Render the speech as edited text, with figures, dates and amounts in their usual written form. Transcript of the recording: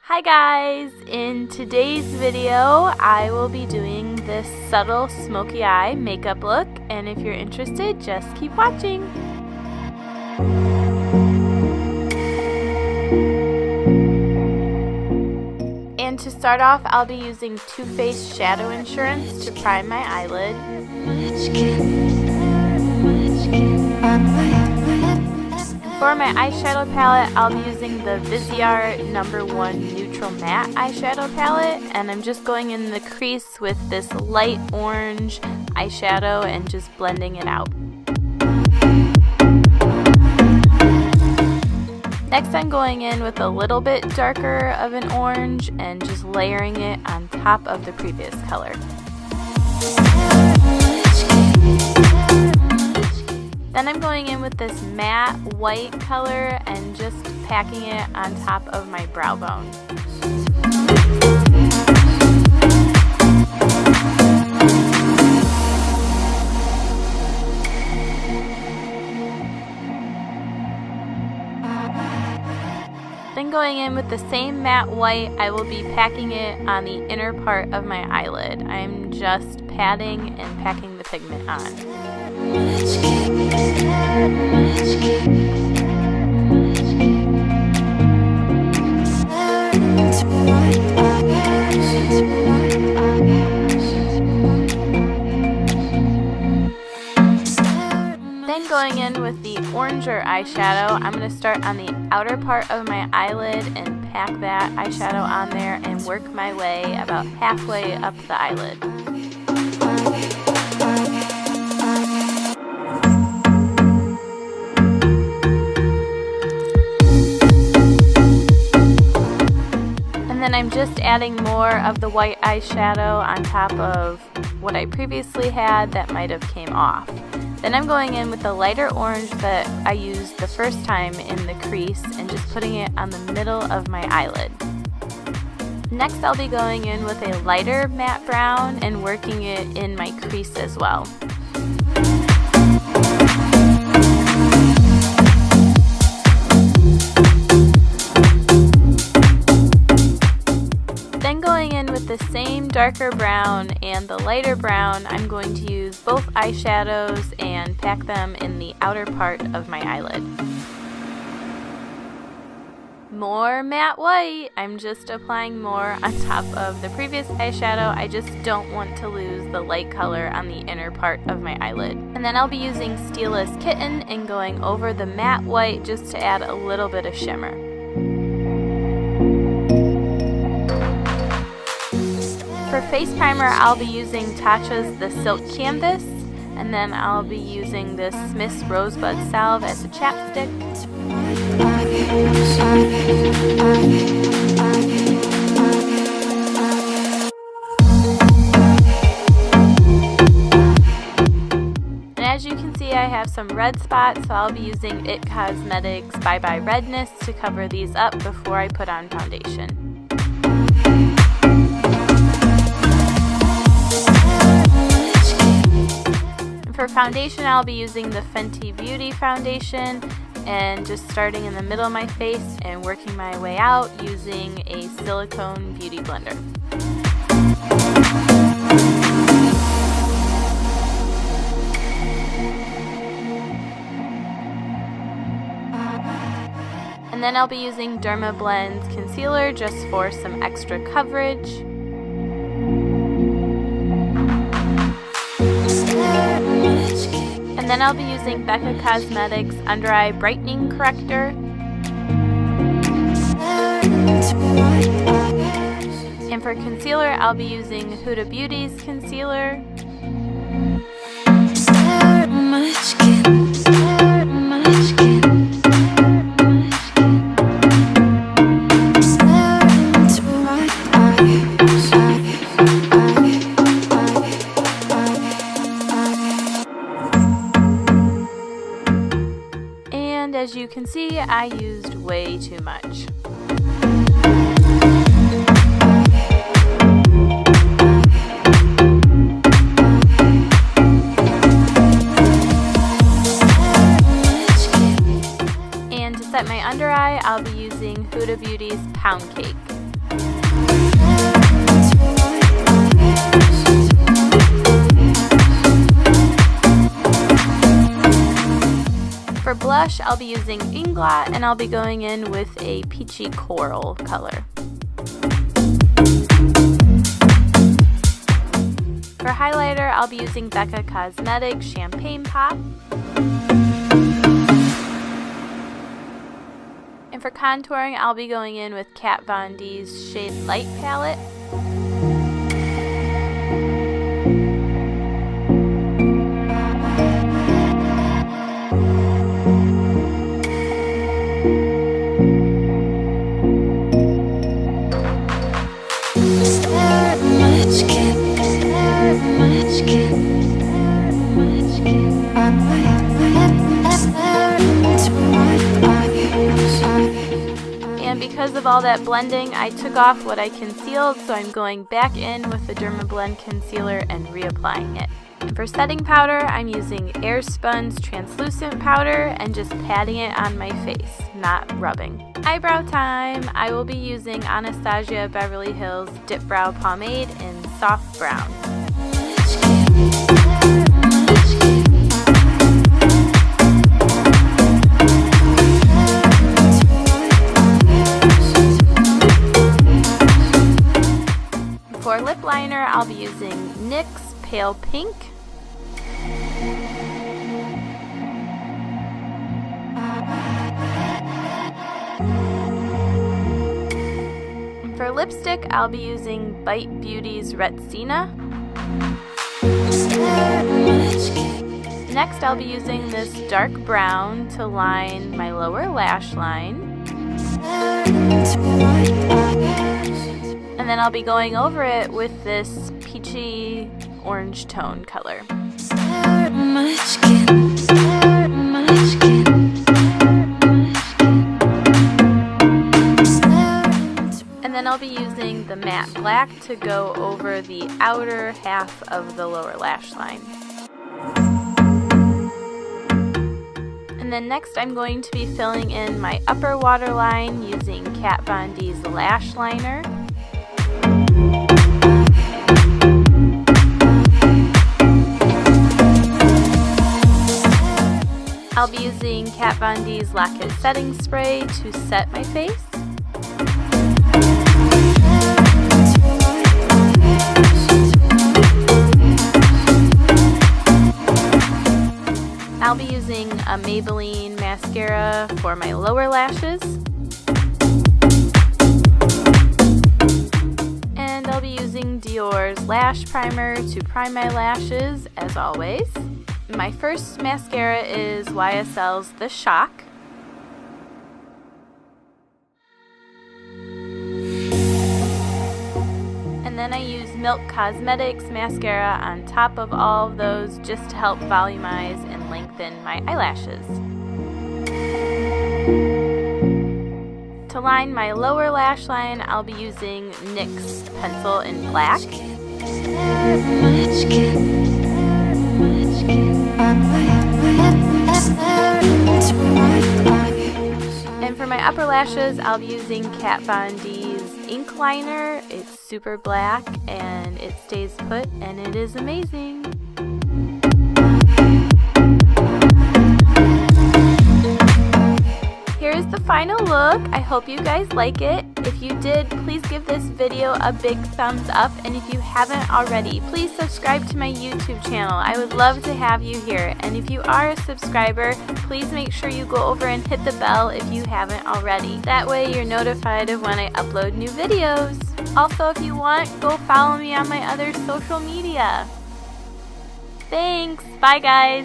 Hi guys! In today's video, I will be doing this subtle smoky eye makeup look, and if you're interested, just keep watching. And to start off, I'll be using Too Faced Shadow Insurance to prime my eyelid. For my eyeshadow palette, I'll be using the Viseart No. 1 Neutral Matte Eyeshadow Palette, and I'm just going in the crease with this light orange eyeshadow and just blending it out. Next, I'm going in with a little bit darker of an orange and just layering it on top of the previous color. Then I'm going in with this matte white color and just packing it on top of my brow bone. Then going in with the same matte white, I will be packing it on the inner part of my eyelid. I'm just patting and packing the pigment on. Then going in with the oranger eyeshadow, I'm going to start on the outer part of my eyelid and pack that eyeshadow on there and work my way about halfway up the eyelid. And then I'm just adding more of the white eyeshadow on top of what I previously had that might have came off. Then I'm going in with the lighter orange that I used the first time in the crease and just putting it on the middle of my eyelid. Next, I'll be going in with a lighter matte brown and working it in my crease as well. Then going in with the same darker brown and the lighter brown, I'm going to use both eyeshadows and pack them in the outer part of my eyelid. More matte white. I'm just applying more on top of the previous eyeshadow. I just don't want to lose the light color on the inner part of my eyelid. And then I'll be using Steeless Kitten and going over the matte white just to add a little bit of shimmer. For face primer, I'll be using Tatcha's The Silk Canvas, and then I'll be using this Smith's Rosebud Salve as a chapstick. And as you can see, I have some red spots, so I'll be using IT Cosmetics Bye Bye Redness to cover these up before I put on foundation. For foundation, I'll be using the Fenty Beauty foundation and just starting in the middle of my face and working my way out using a silicone beauty blender. And then I'll be using Dermablend's concealer just for some extra coverage. And then I'll be using Becca Cosmetics Under Eye Brightening Corrector. And for concealer, I'll be using Huda Beauty's concealer. As you can see, I used way too much. And to set my under eye, I'll be using Huda Beauty's Pound Cake. For blush, I'll be using Inglot, and I'll be going in with a peachy coral color. For highlighter, I'll be using Becca Cosmetics Champagne Pop. And for contouring, I'll be going in with Kat Von D's Shade Light palette. And because of all that blending, I took off what I concealed, so I'm going back in with the Dermablend concealer and reapplying it. For setting powder, I'm using Airspun's translucent powder and just patting it on my face, not rubbing. Eyebrow time! I will be using Anastasia Beverly Hills Dip Brow Pomade in Soft Brown. For lip liner, I'll be using NYX Pale Pink. For lipstick, I'll be using Bite Beauty's Retsina. Next, I'll be using this dark brown to line my lower lash line. And then I'll be going over it with this peachy orange tone color. And then I'll be using the matte black to go over the outer half of the lower lash line. And then next I'm going to be filling in my upper waterline using Kat Von D's lash liner. I'll be using Kat Von D's Lock It Setting Spray to set my face. I'll be using a Maybelline mascara for my lower lashes. And I'll be using Dior's Lash Primer to prime my lashes, as always. My first mascara is YSL's The Shock. And then I use Milk Cosmetics mascara on top of all of those just to help volumize and lengthen my eyelashes. To line my lower lash line, I'll be using NYX pencil in black. And for my upper lashes, I'll be using Kat Von D's ink liner. It's super black and it stays put and it is amazing. Here's the final look. I hope you guys like it. If you did, please give this video a big thumbs up, and if you haven't already, please subscribe to my YouTube channel. I would love to have you here, and if you are a subscriber, please make sure you go over and hit the bell if you haven't already. That way you're notified of when I upload new videos. Also, if you want, go follow me on my other social media. Thanks! Bye guys!